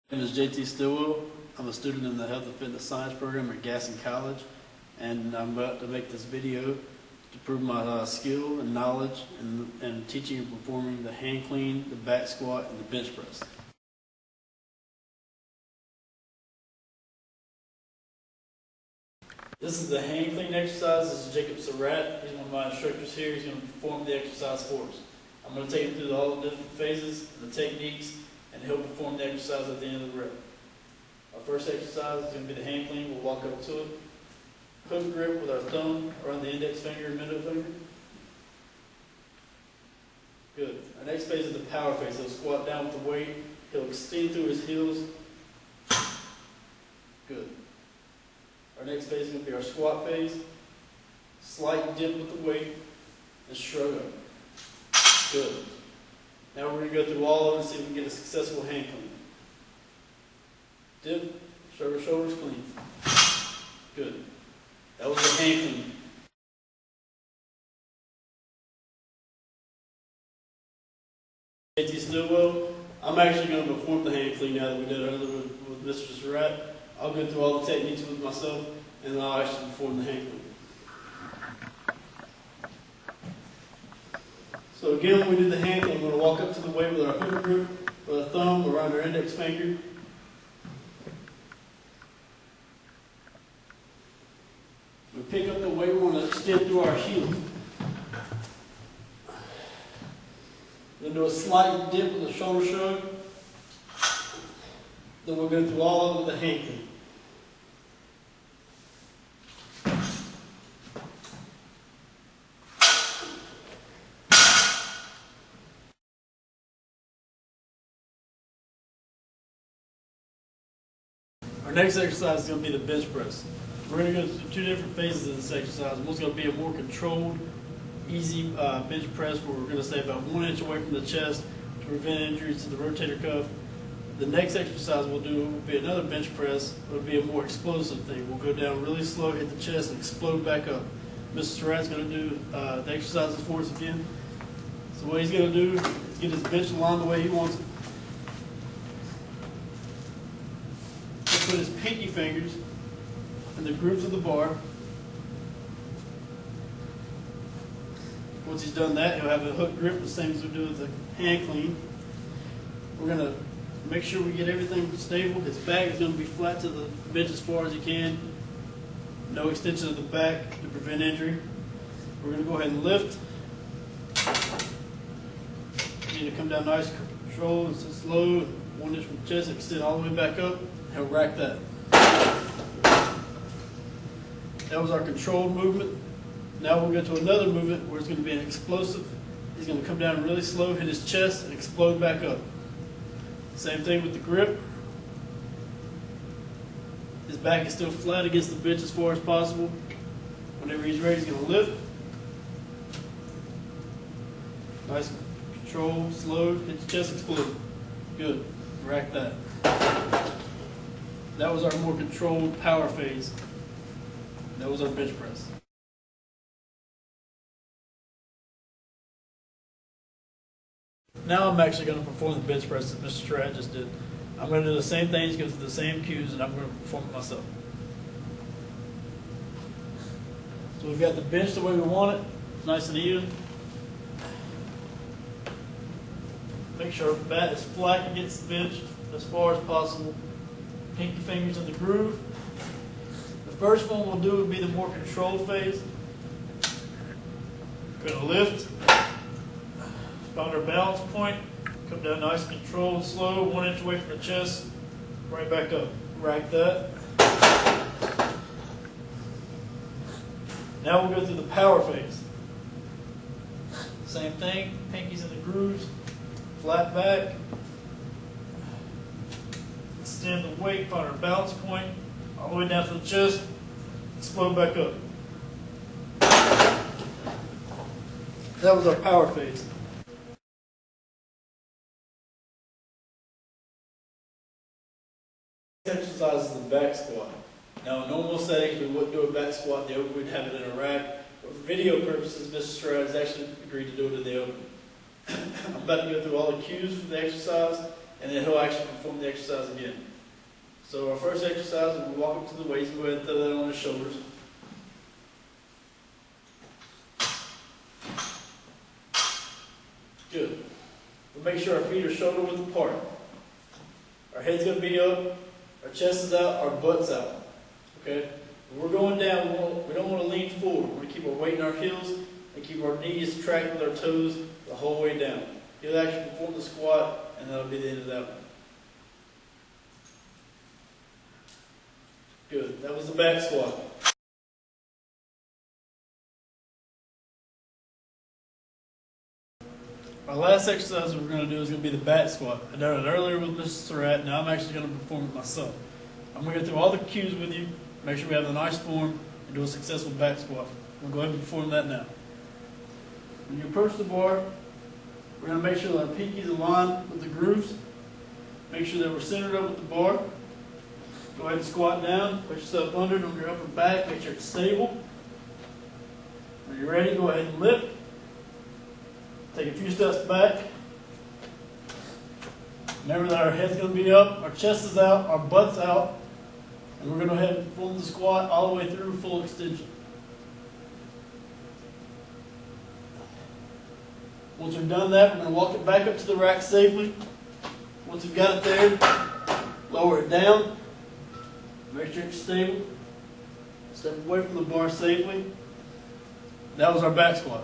My name is JT Stillwell. I'm a student in the Health and Fitness Science program at Gaston College, and I'm about to make this video to prove my skill and knowledge in teaching and performing the hand clean, the back squat, and the bench press. This is the hand clean exercise. This is Jacob Surratt. He's one of my instructors here. He's going to perform the exercise for us. I'm going to take him through all the different phases, the techniques, and he'll perform the exercise at the end of the rep. Our first exercise is going to be the hand clean. We'll walk up to it. Hook grip with our thumb around the index finger and middle finger. Good. Our next phase is the power phase. He'll squat down with the weight. He'll extend through his heels. Good. Our next phase is going to be our squat phase. Slight dip with the weight and shrug up. Good. Now we're going to go through all of them and see if we can get a successful hand clean. Dip, shrug our shoulders, clean. Good. That was the hand clean. JT Stillwell. I'm actually going to perform the hand clean now that we did earlier with Mr. Surratt. I'll go through all the techniques with myself, and then I'll actually perform the hand clean. So again, when we do the hand clean, we're going to walk up to the weight with our hook grip, with our thumb around our index finger. We pick up the weight, we want to extend through our heel. We'll do a slight dip with a shoulder shrug. Then we'll go through all of it with the hand clean. Our next exercise is going to be the bench press. We're going to go through two different phases of this exercise. One's going to be a more controlled, easy bench press where we're going to stay about 1 inch away from the chest to prevent injuries to the rotator cuff. The next exercise we'll do will be another bench press. It'll be a more explosive thing. We'll go down really slow, hit the chest, and explode back up. Mr. Surratt's going to do the exercises for us again. So what he's going to do is get his bench aligned the way he wants it. He'll put his pinky fingers in the grooves of the bar. Once he's done that, he'll have a hook grip, the same as we do with the hand clean. We're going to make sure we get everything stable. His back is going to be flat to the bench as far as he can. No extension of the back to prevent injury. We're going to go ahead and lift. You need to come down nice, controlled, and slow, 1 inch from the chest, extend all the way back up. He'll rack that. That was our controlled movement. Now we'll go to another movement where it's going to be an explosive. He's going to come down really slow, hit his chest, and explode back up. Same thing with the grip. His back is still flat against the bench as far as possible. Whenever he's ready, he's going to lift. Nice control, slow, hit the chest, explode. Good. Rack that. That was our more controlled power phase. That was our bench press. Now I'm actually going to perform the bench press that Mr. Surratt just did. I'm going to do the same things, go through the same cues, and I'm going to perform it myself. So we've got the bench the way we want it, nice and even. Make sure our bat is flat against the bench as far as possible. Pinky fingers in the groove. The first one we'll do will be the more controlled phase. We're going to lift. Find our balance point, come down nice and controlled, slow, 1 inch away from the chest, right back up. Rack that. Now we'll go through the power phase. Same thing, pinkies in the grooves, flat back. Extend the weight, find our balance point, all the way down to the chest, explode back up. That was our power phase. Exercise is the back squat. Now, in normal settings, we wouldn't do a back squat in the open, we'd have it in a rack. But for video purposes, Mr. Surratt has actually agreed to do it in the open. I'm about to go through all the cues for the exercise, and then he'll actually perform the exercise again. So our first exercise, we'll walk up to the weights and go ahead and throw that on his shoulders. Good. We'll make sure our feet are shoulder width apart. Our head's going to be up, our chest is out, our butt's out. Okay? When we're going down, we don't want to lean forward. We want to keep our weight in our heels and keep our knees tracked with our toes the whole way down. He'll actually perform the squat, and that'll be the end of that one. Good. That was the back squat. Our last exercise we're going to do is going to be the back squat. I did it earlier with Mr. Surratt. Now I'm actually going to perform it myself. I'm going to go through all the cues with you, make sure we have a nice form, and do a successful back squat. We'll go ahead and perform that now. When you approach the bar, we're going to make sure that our pinkies align with the grooves. Make sure that we're centered up with the bar. Go ahead and squat down. Put yourself under it on your upper back. Make sure it's stable. When you're ready, go ahead and lift. Take a few steps back. Remember that our head's going to be up, our chest is out, our butt's out. And we're going to go ahead and perform the squat all the way through full extension. Once we've done that, we're going to walk it back up to the rack safely. Once we've got it there, lower it down. Make sure it's stable. Step away from the bar safely. That was our back squat.